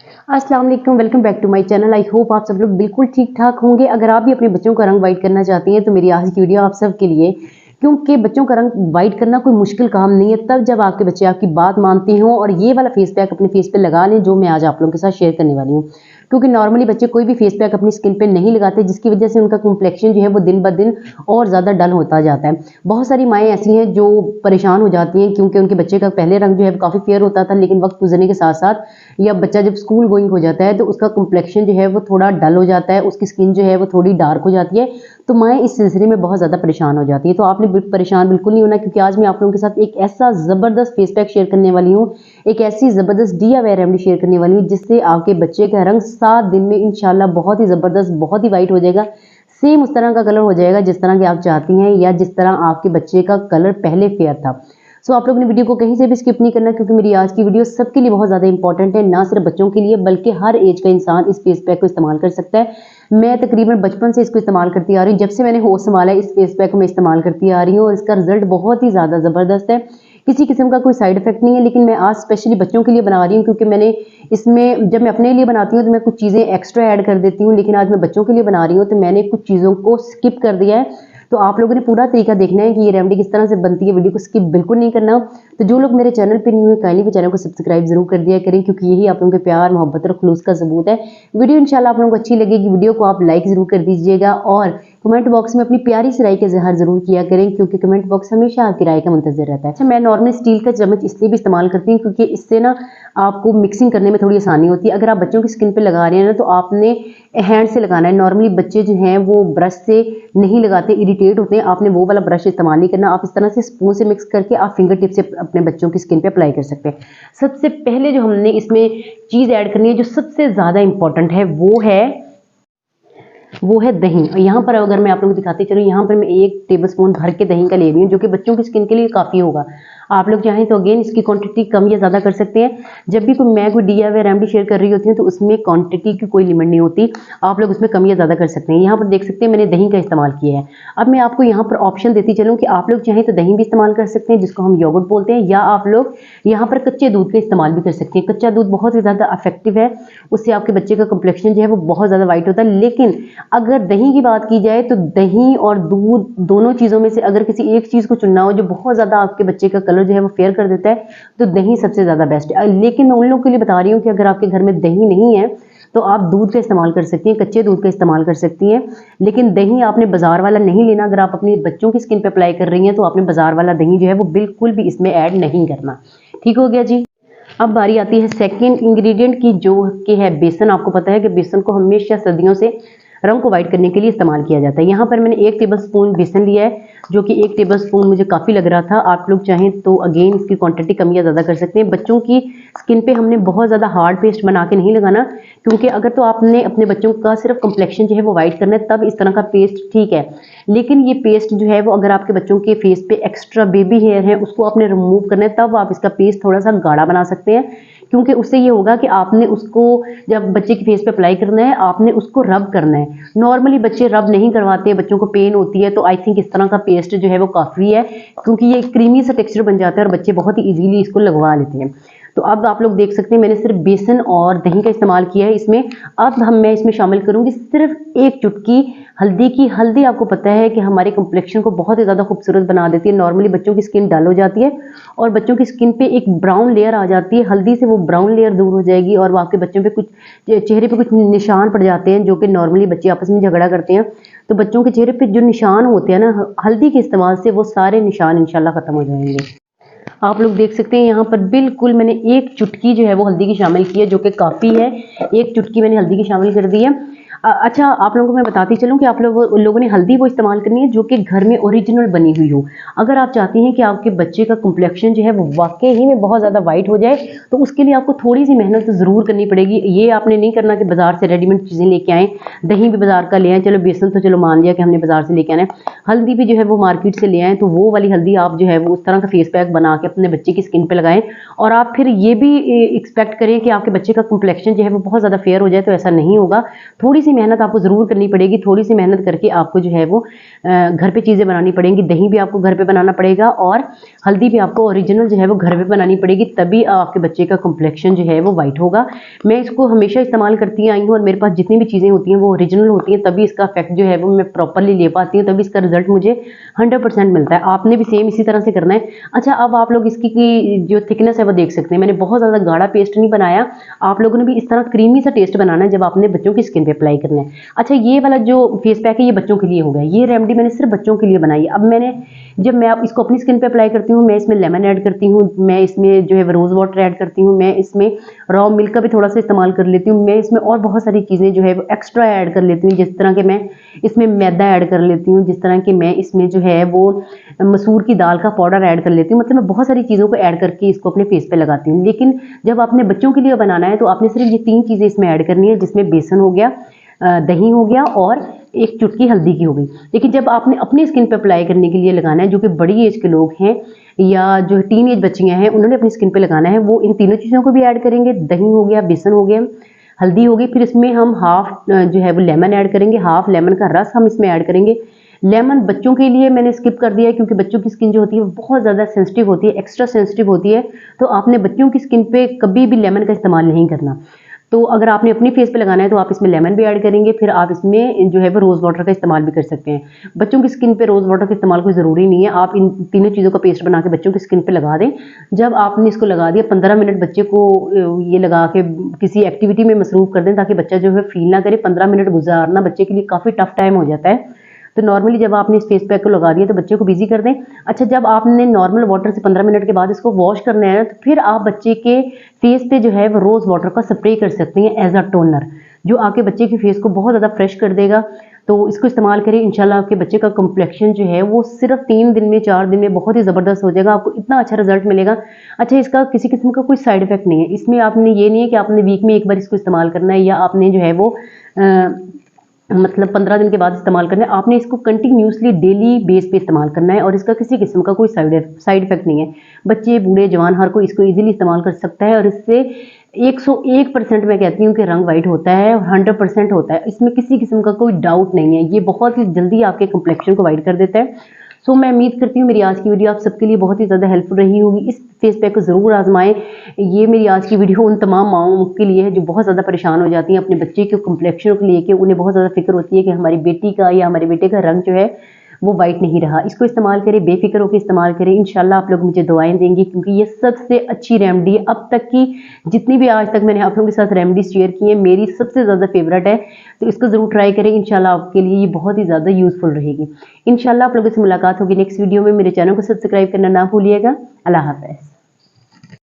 अस्सलाम वालेकुम, welcome back to my channel. I hope आप सब लोग बिल्कुल ठीक ठाक होंगे। अगर आप भी अपने बच्चों का रंग वाइट करना चाहती हैं तो मेरी आज की वीडियो आप सब के लिए, क्योंकि बच्चों का रंग वाइट करना कोई मुश्किल काम नहीं है, तब जब आपके बच्चे आपकी बात मानते हों और ये वाला फेस पैक अपने फेस पे लगा लें जो मैं आज आप लोगों के साथ शेयर करने वाली हूँ। क्योंकि नॉर्मली बच्चे कोई भी फेस पैक अपनी स्किन पे नहीं लगाते, जिसकी वजह से उनका कॉम्प्लेक्शन जो है वो दिन ब दिन और ज़्यादा डल होता जाता है। बहुत सारी माएँ ऐसी हैं जो परेशान हो जाती हैं क्योंकि उनके बच्चे का पहले रंग जो है काफ़ी फेयर होता था, लेकिन वक्त गुजरने के साथ साथ या बच्चा जब स्कूल गोइंग हो जाता है तो उसका कॉम्प्लेक्शन जो है वो थोड़ा डल हो जाता है, उसकी स्किन जो है वो थोड़ी डार्क हो जाती है। तो माएँ इस सिलसिले में बहुत ज़्यादा परेशान हो जाती है। तो आपने परेशान बिल्कुल नहीं होना, क्योंकि आज मैं आप लोगों के साथ एक ऐसा ज़बरदस्त फेस पैक शेयर करने वाली हूँ, एक ऐसी ज़बरदस्त DIY रेमेडी शेयर करने वाली हूँ जिससे आपके बच्चे का रंग 7 दिन में इंशाल्लाह बहुत ही ज़बरदस्त, बहुत ही वाइट हो जाएगा। सेम उस तरह का कलर हो जाएगा जिस तरह के आप चाहती हैं या जिस तरह आपके बच्चे का कलर पहले फेयर था। सो आप लोगों ने वीडियो को कहीं से भी स्किप नहीं करना, क्योंकि मेरी आज की वीडियो सबके लिए बहुत ज़्यादा इंपॉर्टेंट है, ना सिर्फ बच्चों के लिए बल्कि हर एज का इंसान इस फेस पैक को इस्तेमाल कर सकता है। मैं तकरीबन बचपन से इसको इस्तेमाल करती आ रही हूँ, जब से मैंने होश संभाला है इस फेस पैक को मैं इस्तेमाल करती आ रही हूँ और इसका रिजल्ट बहुत ही ज़्यादा ज़बरदस्त है। किसी किस्म का कोई साइड इफेक्ट नहीं है, लेकिन मैं आज स्पेशली बच्चों के लिए बना रही हूँ क्योंकि मैंने इसमें, जब मैं अपने लिए बनाती हूँ तो मैं कुछ चीज़ें एक्स्ट्रा ऐड कर देती हूँ, लेकिन आज मैं बच्चों के लिए बना रही हूँ तो मैंने कुछ चीज़ों को स्किप कर दिया है। तो आप लोगों ने पूरा तरीका देखना है कि ये रेमेडी किस तरह से बनती है, वीडियो को स्किप बिल्कुल नहीं करना। तो जो लोग मेरे चैनल पे न्यू है काइंडली भी चैनल को सब्सक्राइब जरूर कर दिया करें, क्योंकि यही आप लोगों के प्यार, मोहब्बत और खुलूस का सबूत है। वीडियो इंशाल्लाह आप लोगों को अच्छी लगेगी, वीडियो को आप लाइक जरूर कर दीजिएगा और कमेंट बॉक्स में अपनी प्यारी सी राय का इजहार जरूर किया करें, क्योंकि कमेंट बॉक्स हमेशा आपकी राय का मुंतजर रहता है। अच्छा, मैं नॉर्मल स्टील का चम्मच इसलिए भी इस्तेमाल करती हूँ क्योंकि इससे ना आपको मिक्सिंग करने में थोड़ी आसानी होती है। अगर आप बच्चों की स्किन पे लगा रहे हैं ना तो आपने हैंड से लगाना है। नॉर्मली बच्चे जो हैं वो ब्रश से नहीं लगाते, इरिटेट होते हैं, आपने वो वाला ब्रश इस्तेमाल नहीं करना। आप इस तरह से स्पून से मिक्स करके आप फिंगर टिप से अपने बच्चों की स्किन पे अप्लाई कर सकते हैं। सबसे पहले जो हमने इसमें चीज़ ऐड करनी है जो सबसे ज़्यादा इंपॉर्टेंट है वो है दही। और यहाँ पर अगर मैं आप लोगों को दिखाती चलूँ, यहाँ पर मैं 1 टेबलस्पून भर के दही का ले रही हूँ, जो कि बच्चों की स्किन के लिए काफ़ी होगा। आप लोग चाहें तो अगेन इसकी क्वांटिटी कम या ज़्यादा कर सकते हैं। जब भी मैं कोई DIY रेमेडी शेयर कर रही होती हूँ तो उसमें क्वांटिटी की कोई लिमिट नहीं होती, आप लोग उसमें कम या ज़्यादा कर सकते हैं। यहाँ पर देख सकते हैं मैंने दही का इस्तेमाल किया है। अब मैं आपको यहाँ पर ऑप्शन देती चलूँ कि आप लोग चाहें तो दही भी इस्तेमाल कर सकते हैं, जिसको हम योगर्ट बोलते हैं, या आप लोग यहाँ पर कच्चे दूध का इस्तेमाल भी कर सकते हैं। कच्चा दूध बहुत ही ज़्यादा इफेक्टिव है, उससे आपके बच्चे का कॉम्प्लेक्शन जो है वो बहुत ज़्यादा वाइट होता है। लेकिन अगर दही की बात की जाए तो दही और दूध दोनों चीज़ों में से अगर किसी एक चीज़ को चुनना हो जो बहुत ज़्यादा आपके बच्चे का कलर जो है वो फेयर कर देता है, तो दही सबसे ज़्यादा बेस्ट है। लेकिन मैं उन लोगों के लिए बता रही हूँ कि अगर आपके घर में दही नहीं है तो आप दूध का इस्तेमाल कर सकती हैं, कच्चे दूध का इस्तेमाल कर सकती हैं। लेकिन दही आपने बाजार वाला नहीं लेना। अगर आप अपने बच्चों की स्किन पे अप्लाई कर रही हैं तो आपने बाजार वाला दही जो है वो बिल्कुल भी इसमें ऐड नहीं करना। ठीक हो गया जी। अब बारी आती है सेकेंड इंग्रेडिएंट की, जो कि है बेसन। आपको पता है कि बेसन को हमेशा सर्दियों से रंग को वाइट करने के लिए इस्तेमाल किया जाता है। यहाँ पर मैंने 1 टेबलस्पून बेसन लिया है, जो कि 1 टेबलस्पून मुझे काफ़ी लग रहा था। आप लोग चाहें तो अगेन इसकी क्वांटिटी कम या ज़्यादा कर सकते हैं। बच्चों की स्किन पे हमने बहुत ज़्यादा हार्ड पेस्ट बना के नहीं लगाना, क्योंकि अगर तो आपने अपने बच्चों का सिर्फ कम्प्लेक्शन जो है वो वाइट करना है तब इस तरह का पेस्ट ठीक है। लेकिन ये पेस्ट जो है वो अगर आपके बच्चों के फेस पे एक्स्ट्रा बेबी हेयर है उसको आपने रिमूव करना है, तब आप इसका पेस्ट थोड़ा सा गाढ़ा बना सकते हैं। क्योंकि उससे ये होगा कि आपने उसको जब बच्चे के फेस पे अप्लाई करना है आपने उसको रब करना है। नॉर्मली बच्चे रब नहीं करवाते, बच्चों को पेन होती है, तो आई थिंक इस तरह का पेस्ट जो है वो काफ़ी है, क्योंकि ये क्रीमी सा टेक्सचर बन जाता है और बच्चे बहुत ही इजीली इसको लगवा लेते हैं। तो अब आप लोग देख सकते हैं मैंने सिर्फ बेसन और दही का इस्तेमाल किया है इसमें। अब मैं इसमें शामिल करूंगी सिर्फ 1 चुटकी हल्दी की। हल्दी आपको पता है कि हमारे कम्प्लेक्शन को बहुत ही ज़्यादा खूबसूरत बना देती है। नॉर्मली बच्चों की स्किन डल हो जाती है और बच्चों की स्किन पे एक ब्राउन लेयर आ जाती है, हल्दी से वो ब्राउन लेयर दूर हो जाएगी और वो आपके बच्चों पे कुछ चेहरे पे कुछ निशान पड़ जाते हैं, जो कि नॉर्मली बच्चे आपस में झगड़ा करते हैं, तो बच्चों के चेहरे पे जो निशान होते हैं ना, हल्दी के इस्तेमाल से वो सारे निशान इंशाल्लाह ख़त्म हो जाएंगे। आप लोग देख सकते हैं यहाँ पर बिल्कुल मैंने 1 चुटकी जो है वो हल्दी की शामिल की है, जो कि काफ़ी है। 1 चुटकी मैंने हल्दी की शामिल कर दी है। अच्छा, आप लोगों को मैं बताती चलूँ कि आप लोगों ने हल्दी वो इस्तेमाल करनी है जो कि घर में ओरिजिनल बनी हुई हो। अगर आप चाहती हैं कि आपके बच्चे का कम्प्लेक्शन जो है वो वाकई ही में बहुत ज़्यादा वाइट हो जाए, तो उसके लिए आपको थोड़ी सी मेहनत तो ज़रूर करनी पड़ेगी। ये आपने नहीं करना कि बाज़ार से रेडीमेड चीज़ें लेके आएँ, दही भी बाज़ार का ले आएँ, चलो बेसन तो चलो मान लिया कि हमने बाज़ार से लेके आना है, हल्दी भी जो है वो मार्केट से ले आएँ, तो वो वाली हल्दी आप जो है वो उस तरह का फेस पैक बना के अपने बच्चे की स्किन पर लगाएँ। और आप फिर ये भी एक्सपेक्ट करें कि आपके बच्चे का कम्प्लेक्शन जो है वो बहुत ज़्यादा फेयर हो जाए, तो ऐसा नहीं होगा। थोड़ी सी सी मेहनत आपको ज़रूर करनी पड़ेगी, थोड़ी सी मेहनत करके आपको जो है वो घर पे चीज़ें बनानी पड़ेंगी। दही भी आपको घर पे बनाना पड़ेगा और हल्दी भी आपको ओरिजिनल जो है वो घर पे बनानी पड़ेगी, तभी आपके बच्चे का कम्प्लेक्शन जो है वो वाइट होगा। मैं इसको हमेशा इस्तेमाल करती आई हूँ और मेरे पास जितनी भी चीज़ें होती हैं वो ओरिजिनल होती हैं, तभी इसका इफेक्ट जो है वो मैं प्रॉपरली ले पाती हूँ, तभी इसका रिजल्ट मुझे 100% मिलता है। आपने भी सेम इसी तरह से करना है। अच्छा, अब आप लोग इसकी जो थिकनेस है वो देख सकते हैं। मैंने बहुत ज़्यादा गाढ़ा पेस्ट नहीं बनाया, आप लोगों ने भी इस तरह क्रीमी सा टेस्ट बनाना है जब आपने बच्चों की स्किन पे अप्लाई करना है। अच्छा, ये वाला जो फेस पैक है ये बच्चों के लिए हो गया, ये रेमेडी मैंने सिर्फ बच्चों के लिए बनाई है। अब जब मैं इसको अपनी स्किन पे अप्लाई करती हूँ, मैं इसमें लेमन ऐड करती हूँ, मैं इसमें जो है रोज़ वाटर ऐड करती हूँ, मैं इसमें रॉ मिल्क का भी थोड़ा सा इस्तेमाल कर लेती हूँ, मैं इसमें और बहुत सारी चीज़ें जो है वो एक्स्ट्रा ऐड कर लेती हूँ, जिस तरह के मैं इसमें मैदा ऐड कर लेती हूँ, जिस तरह के मैं इसमें जो है वो मसूर की दाल का पाउडर ऐड कर लेती हूँ। मतलब मैं बहुत सारी चीज़ों को ऐड करके इसको अपने फेस पे लगाती हूँ। लेकिन जब आपने बच्चों के लिए बनाना है तो आपने सिर्फ ये 3 चीज़ें इसमें ऐड करनी है, जिसमें बेसन हो गया, दही हो गया और एक चुटकी हल्दी की हो गई। लेकिन जब आपने अपनी स्किन पे अप्लाई करने के लिए लगाना है, जो कि बड़ी एज के लोग हैं या जो टीन एज बच्चियाँ हैं उन्होंने अपनी स्किन पे लगाना है, वो इन तीनों चीज़ों को भी ऐड करेंगे। दही हो गया, बेसन हो गया, हल्दी होगी, फिर इसमें हम हाफ जो है वो लेमन ऐड करेंगे, हाफ लेमन का रस हम इसमें ऐड करेंगे। लेमन बच्चों के लिए मैंने स्किप कर दिया है क्योंकि बच्चों की स्किन जो होती है वो बहुत ज़्यादा सेंसिटिव होती है, एक्स्ट्रा सेंसिटिव होती है, तो आपने बच्चों की स्किन पे कभी भी लेमन का इस्तेमाल नहीं करना। तो अगर आपने अपनी फेस पे लगाना है तो आप इसमें लेमन भी ऐड करेंगे, फिर आप इसमें जो है वो रोज़ वाटर का इस्तेमाल भी कर सकते हैं। बच्चों की स्किन पे रोज़ वाटर का इस्तेमाल कोई ज़रूरी नहीं है, आप इन तीनों चीज़ों का पेस्ट बना के बच्चों की स्किन पे लगा दें। जब आपने इसको लगा दिया 15 मिनट बच्चे को ये लगा के किसी एक्टिविटी में मसरूफ़ कर दें, ताकि बच्चा जो है फील ना करे। 15 मिनट गुजारना बच्चे के लिए काफ़ी टफ टाइम हो जाता है, तो नॉर्मली जब आपने इस फेस पैक को लगा दिया तो बच्चे को बिजी कर दें। अच्छा, जब आपने नॉर्मल वाटर से 15 मिनट के बाद इसको वॉश करना है तो फिर आप बच्चे के फेस पे जो है वो रोज़ वाटर का स्प्रे कर सकते हैं एज अ टोनर, जो आपके बच्चे के फेस को बहुत ज़्यादा फ्रेश कर देगा। तो इसको इस्तेमाल करें, इंशाल्लाह आपके बच्चे का कम्प्लेक्शन जो है वो सिर्फ 3 दिन में 4 दिन में बहुत ही ज़बरदस्त हो जाएगा, आपको इतना अच्छा रिजल्ट मिलेगा। अच्छा, इसका किसी किस्म का कोई साइड इफेक्ट नहीं है, इसमें आपने ये नहीं है कि आपने वीक में एक बार इसको इस्तेमाल करना है या आपने जो है वो मतलब 15 दिन के बाद इस्तेमाल करना है। आपने इसको कंटिन्यूसली डेली बेस पे इस्तेमाल करना है और इसका किसी किस्म का कोई साइड इफेक्ट नहीं है। बच्चे, बूढ़े, जवान हर कोई इसको इजीली इस्तेमाल कर सकता है और इससे 101% मैं कहती हूँ कि रंग वाइट होता है और 100% होता है, इसमें किसी किस्म का कोई डाउट नहीं है। ये बहुत ही जल्दी आपके कम्प्लेक्शन को वाइट कर देता है। सो मैं उम्मीद करती हूँ मेरी आज की वीडियो आप सबके लिए बहुत ही ज़्यादा हेल्पफुल रही होगी। इस फेस पैक को ज़रूर आजमाएं। ये मेरी आज की वीडियो उन तमाम माओं के लिए है जो बहुत ज़्यादा परेशान हो जाती हैं अपने बच्चे के कम्प्लेक्शन को लेके। उन्हें बहुत ज़्यादा फिक्र होती है कि हमारी बेटी का या हमारे बेटे का रंग जो है वो वाइट नहीं रहा। इसको इस्तेमाल करें, बेफिक्र होकर इस्तेमाल करें, इंशाल्लाह आप लोग मुझे दुआएं देंगे, क्योंकि ये सबसे अच्छी रेमेडी है अब तक की, जितनी भी आज तक मैंने आप लोगों के साथ रेमेडी शेयर की है, मेरी सबसे ज़्यादा फेवरेट है। तो इसको ज़रूर ट्राई करें, इंशाल्लाह आपके लिए ये बहुत ही ज़्यादा यूज़फुल रहेगी। इंशाल्लाह आप लोगों से मुलाकात होगी नेक्स्ट वीडियो में। मेरे चैनल को सब्सक्राइब करना ना भूलिएगा। अल्लाह हाफ़िज़।